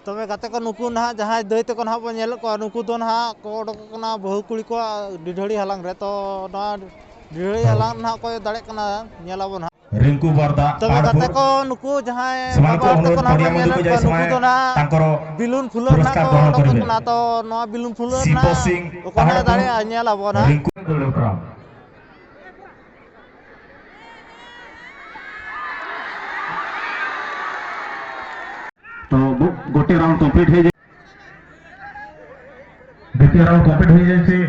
तबे गाते को नुकु ना जहां दै ते को ना बो नेल को नुकु दो ना को ओडक ना बहु कुड़ी को डिढड़ी हालांग रे तो ना डिढड़ी हालांग ना को दाड़े कना नेलाबो ना रिंकू बरदा तबे गाते को नुकु जहां बाबा ते को ना बो नेल को नुकु दो ना बिलुन फुलर ना को ओडक ना तो नो बिलुन फुलर ना को ना दाड़े नेलाबो ना तो गोटे राउंड कंप्लीट हो जाए द्वितीय राउंड कंप्लीट हो जाए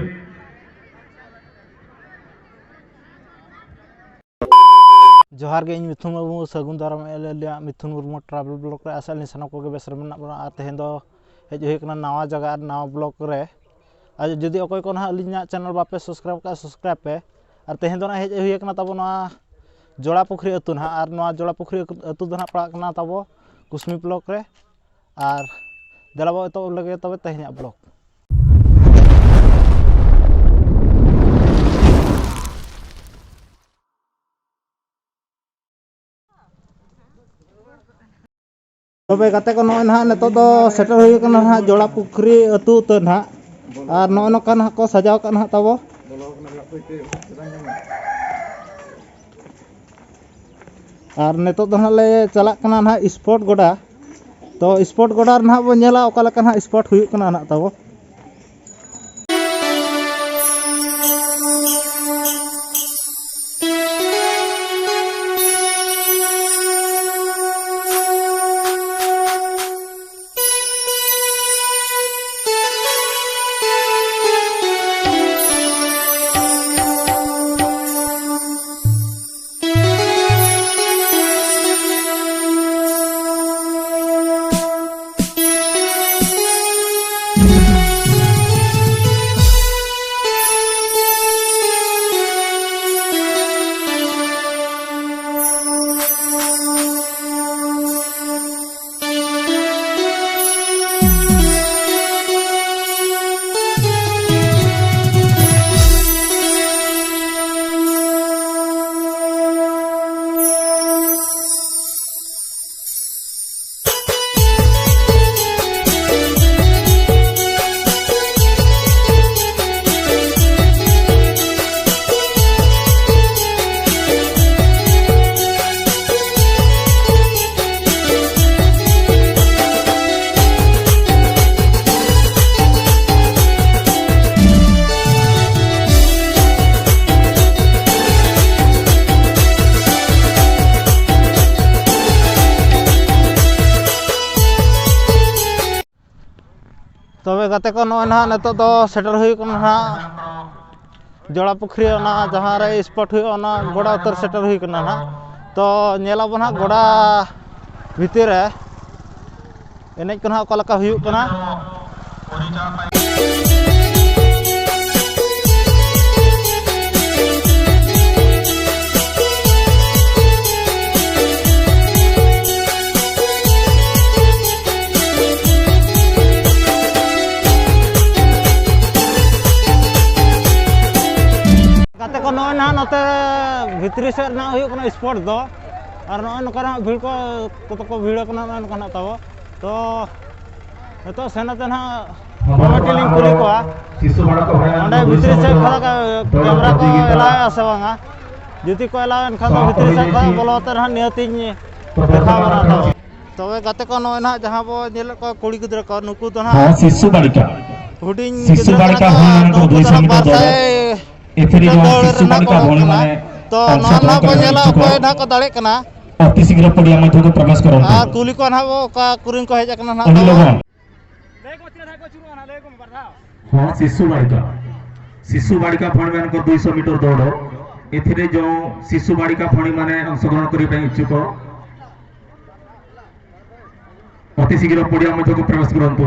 जोहार गे मिथुन मुर्मू सगुन दाराम एलिया मिथुन मुर्मू ट्रैवल ब्लॉग रे आसल निशाना को गे बेसर मेना बना तेहेन दो हेज हुई कना नवा जगह नवा ब्लॉग रे आज जदि अकोय को ना अलिना चैनल बापे सब्सक्राइब पे और तेहेन दो ना हेज हुई कना तबो ना जोड़ा पुखरी अतु ना और नवा जोड़ा पुखरी अतु दो ना पड़ा कना तबो कुसमी ब्लॉग रे और देलाबो तो लगे तबे तेहेन ब्लॉग तबे गाते को नय ना नेतो दो सेटर हुई कना ना जोड़ा पुखरी अतु तो ना और नय नका ना को सजाव कना तबो और नेतो दो ना ले चला कना ना स्पोर्ट गोडा तो स्पोर्ट गोडा ना बो नेला ओका लेका ना स्पोर्ट हुई कना ना तबो तबे गाते को नय ना नेतो दो सेटर हुई कना ना जोड़ा पुखरी ना जहां रे स्पॉट हुई ना गोड़ा उतर सेटर हुई कना ना तो नेलाबो ना गोड़ा भीतर रे एनेज को ना ओका हुई कना नय ना नते भितरी से ना हुई कना स्पॉट दो और नय नका भीड़ को तो भीड़ कना नय नका तब तो तो सेनाते ना कमिटी लिंक कुली को ओंडे भितरी से कैमरा को एलाया से बांगा जदि को एलाव एनखान तो भितरी से खा बोलते ना नियतिन देखा बना तबे गाते को नय ना जहां बो नेल को कुड़ी गिद्रा को नुकु तो ना शिशु बालिका हुडिंग शिशु बालिका को 200 मीटर दौड़ एथरी जो शिशु बालिका भोली माने तो ना को नेला कोय ना को दाड़े कना अति शीघ्र पड़िया मध्य को प्रवेश करो आ कुली को ना वो का कुरिन को हेज कना ना ले को चिरा को चुरो ना ले को बरधा हां शिशु बालिका फणी मान को 200 मीटर दौड़ एथरे जो शिशु बालिका फणी माने अंशग्रहण करि पई इच्छुक अति शीघ्र पड़िया मध्य को प्रवेश करंतु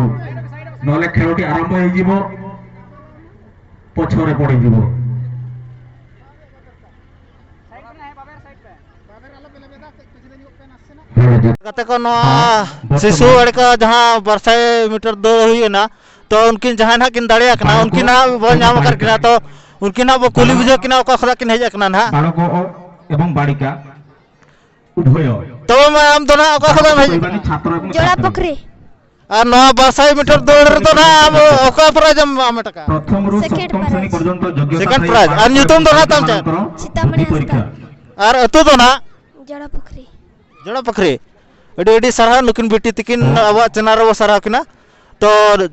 नले खेलटी आरंभ हो जिवो पछरे पड़ी जिवो गाते को शिशु बालिका जहां बरसाई मीटर दौड़ हुई ना तो उनकिन जहां ना किन दाड़िया कना उनकिन ना बो नाम कर किना तो उनकिन ना बो कुली बुझे किना ओका खला किन हेज कना ना बालक एवं बालिका उभय तो मैं हम दोना ओका खला हेज जोड़ा पुखरी আর নয়া 1200 মিটার দৌড় তো না ওকা প্রাইজ আমেট কা প্রথম রু সপ্তম শ্রেণী পর্যন্ত যোগ্যতা সেকেন্ড প্রাইজ আর নিউটন তো না তাম सीतामढ़ी পরীক্ষা আর এত তো না जड़ा पोखरी जड़ा पखरी एडी सारा नुकिन बेटी तकिन अब चैनल रे सारा किना तो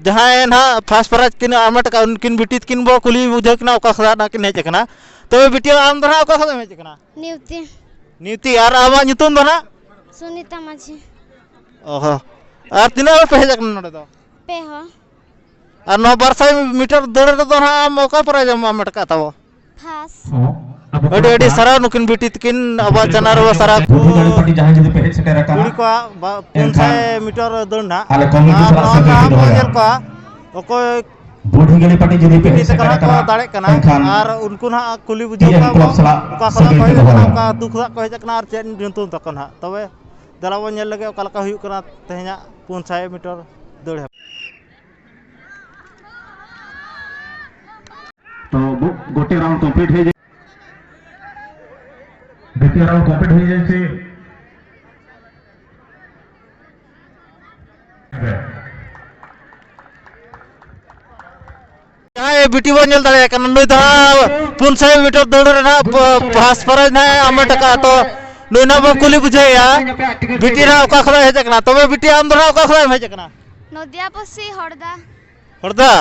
जहां ना फर्स्ट प्राइज किन आमेट का उनकिन बेटी तकिन बो कुली बुझे किना ओका खदा ना किन हेज कना तो बेटी आम दना ओका खदा हेज कना न्यूति नीति और आवा नितुन दना सुनीता माझी ओहो और तिना पे हेज कना नडे दो पे हो और 900 मीटर दौड़ रे तो ना ओका प्राइज आमेट का तावो फास एडी सारा नुकिन बेटी तकिन अब चैनल रे सारा बुढ़ी गाड़ी पार्टी जहां जदी पे से करा कुड़ी को 500 मीटर दौड़ ना आले कमिटी और सारा से नौका होया को ओको बुढ़ी गाड़ी पार्टी जदी पे से करा करा को दाड़े कना और उनको ना कुली बुझे ये का क्लब सला का खदा सगै को के होया का दुख को हेज कना और चेन जंतु तकन हा तबे दलाव नेल लगे ओका लका हुयु कना तेहना 500 मीटर दौड़ तो गोटे राउंड कंप्लीट हो जाए द्वितीय राउंड कंप्लीट हो जाए से ये बेटी बो नेल दाड़े कना नय दा 500 मीटर दौड़ रे ना फर्स्ट प्राइज ना आमेट का तो नय ना बो कुली बुझे या बेटी ना ओका खदा हेज कना तबे बेटी आम दना ओका खदा हेज कना नदिया पसी हरदा हरदा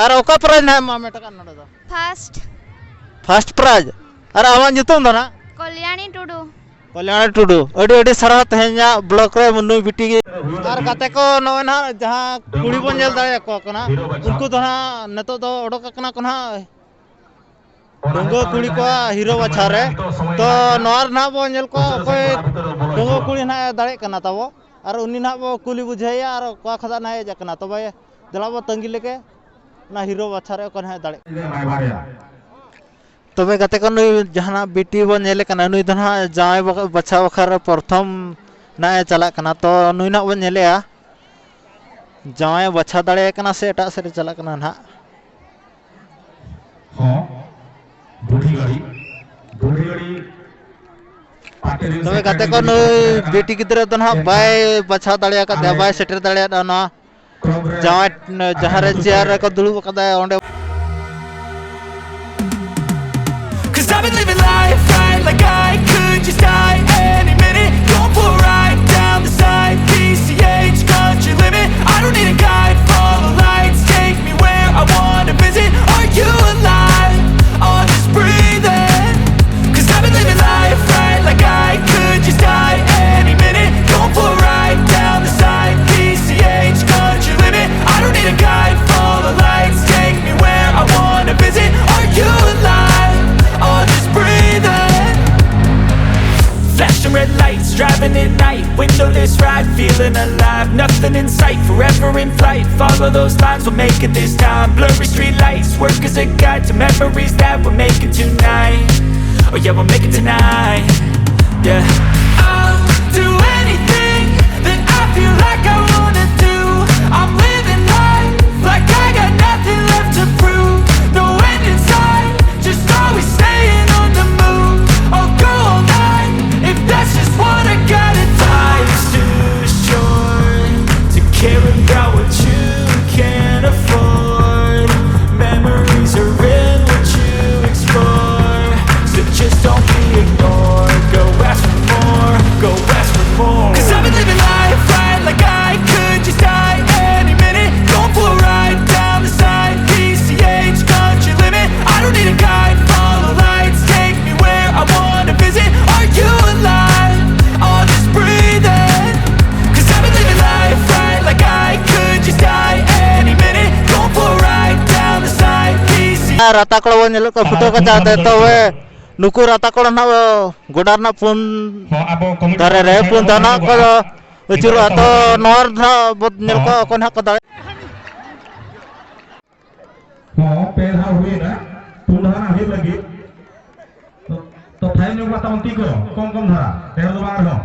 और ओका प्राइज ना आमेट का नडे दो फर्स्ट प्राइज और आमा नितुम दना कल्याणी टुडू कल्याण टुडू अडी अडी सारा तेहना ब्लॉक रे मुन्नु बिटी और गाते को नय ना जहां कुड़ी बन नेल दाड़े को कना उनको तो ना नतो दो ओडक कना कना डंगो कुड़ी को हीरो बाछा रे तो नोर ना बो नेल को कोई डंगो कुड़ी ना दाड़े कना तबो और उनी ना बो कुली बुझाया और को खदा ना हे जकना तबे दलाबो तंगी लेके ना हीरो बाछा रे कोन हे दाड़े तबे गाते को नय जहाना बेटी बो नेले कना नय दना जाय बछा बखर प्रथम ना चला कना तो नय ना बो नेलेया जाय बछा दाड़े कना से एटा से चला कना ना हां बुढ़ी गाड़ी तबे गाते को नय बेटी गिदरे दना बाय बछा दाड़े का बाय सेटर दाड़े ना जाय जहां रे चेयर को दुलु कदा ओंडे I've been living life right like I could just die any minute. Going for a ride down the side, PCH country limit. I don't need a guide, follow lights, take me where I wanna visit. Are you alive? Or just breathing? Cause I've been living life right like I could just die any minute. Going for a ride down the side, PCH country limit. I don't need a guide, follow lights, take me where I wanna visit. Are you alive? Or just breathing? Flashing red lights, driving at night, windowless ride, feeling alive. Nothing in sight, forever in flight. Follow those lines, we'll make it this time. Blurry street lights, work as a guide to memories that we're making tonight. Oh yeah, we'll make it tonight. Yeah, I'll do anything that I feel like I wanna do. I'm living life like I got nothing left to prove. No end in sight, just always staying on the move. I'll go all night if that's just what I gotta do. Life's too short to care about what you can't afford. Memories are in what you explore, so just don't be ignored. Go ask for more, go ask for more. Cause I've been living life right like I could just die any minute. Going for a ride down the side, PCH country limit. I don't need a guide, follow lights, take me where I wanna visit. Are you alive? Or just breathing? Cause I've been living life right like I could just die any minute. Going for a ride down the side, PCH. राता को nail को फुटो का चाहते तो वे नुकु राता को ना गोडार ना पुन धरे रे पुन दाना को उचुर तो नोर ना बद नेल को कोन हक दाड़े हां पेड़ हा हुए ना तुंडा हे लगे तो फाइन ने बात अंती को कम धरा पेड़ दो बार हो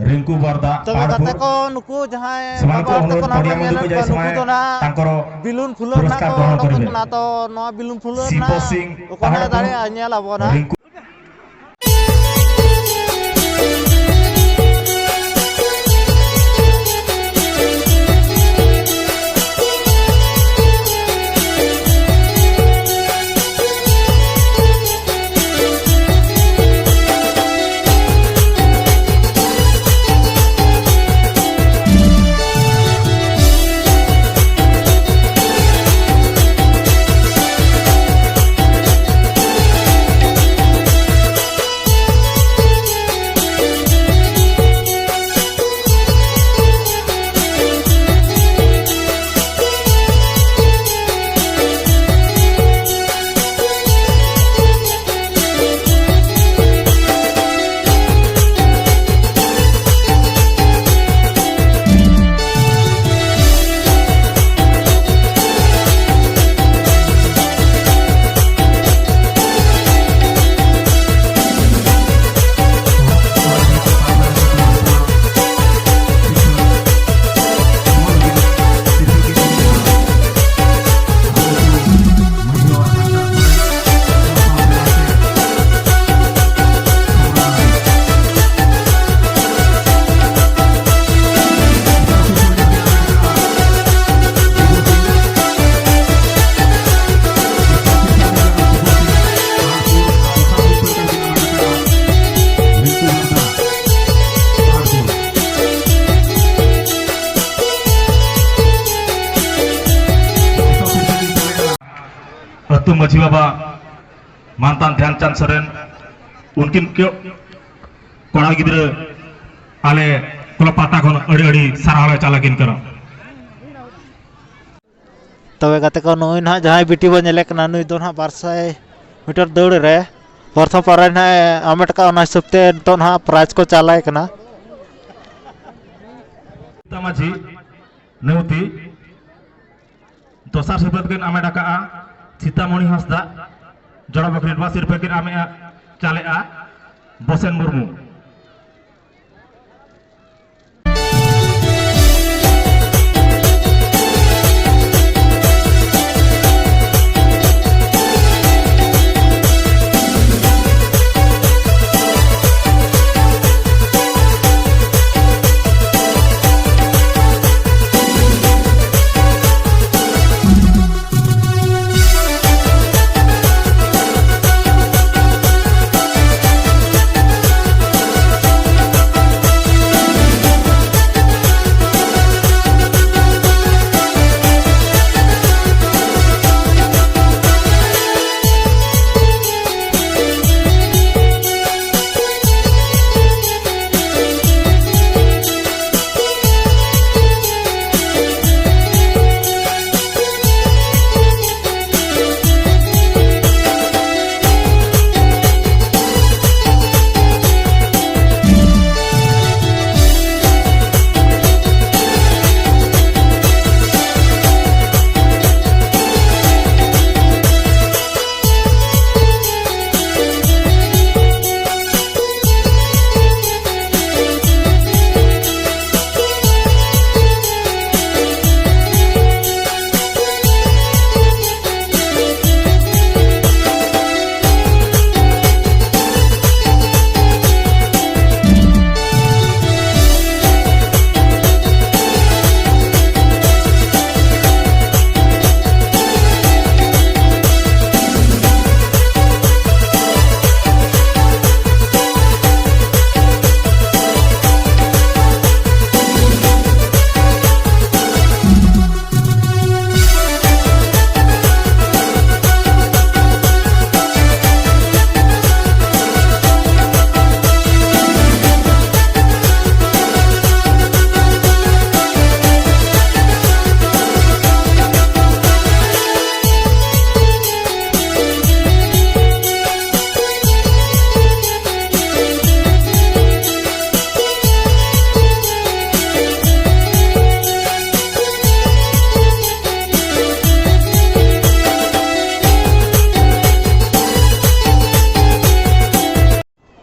रिंकू बरदा तबे गाते को नुकु जहां बाबा को ना नेल को नुकु तो ना बिलुन फुलर ना को ना तो नो बिलुन फुलर ना को ना दाड़े नेल आबो ना अतु माझी बाबा मानतान ध्यानचंद सोरेन उनकिन क्यों कोड़ा गिद्र आले कोला पाता खन अड़ी अड़ी साराले चालाकिन करो तबे गाते को नई ना जहां बिटी बो नेले कना नुई दो ना 200 मीटर दौड़ रे प्रथम पारा ना आमेट का ना हिसाबते तो ना प्राइज को चालाय कना तमाजी नेउती दोसार सिरपत किन आमेट का सीतामणि हंसदा जड़ा बकरी बा सिरपत किन आमे चाले बोसेन मुर्मू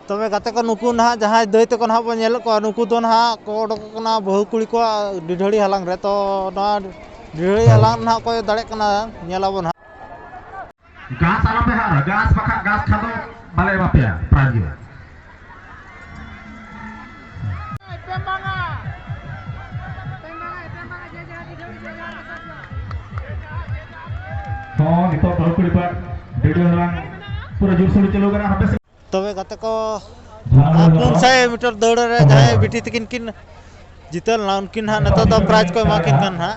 तबे गाते को नुकु ना जहां दई तक ना बो नेल को नुकु दो ना को ओडकना बहु कुड़ी को डिढड़ी हलांग रे तो ना डिढड़ी हलांग ना को दाड़े कना नेलाबो ना गास आलम पे हार गास पखा गास खादो बाले बापिया प्राजी तो नितो बहु कुड़ी पर डिढड़ी हलांग पूरा जोर से चलो करा हबे तबे गाते को 500 मीटर दौड़ रे जहां बिटी तकिन किन जितल ना उनकिन हा नतो तो प्राइज को माकिन कन हा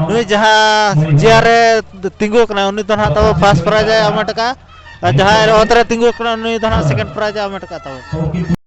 नुई जहां जियारे तिंगु कना उनी तो ना तो फर्स्ट प्राइज है अमटका जहां ओतरे तिंगु कना उनी तो ना सेकंड प्राइज है अमटका तो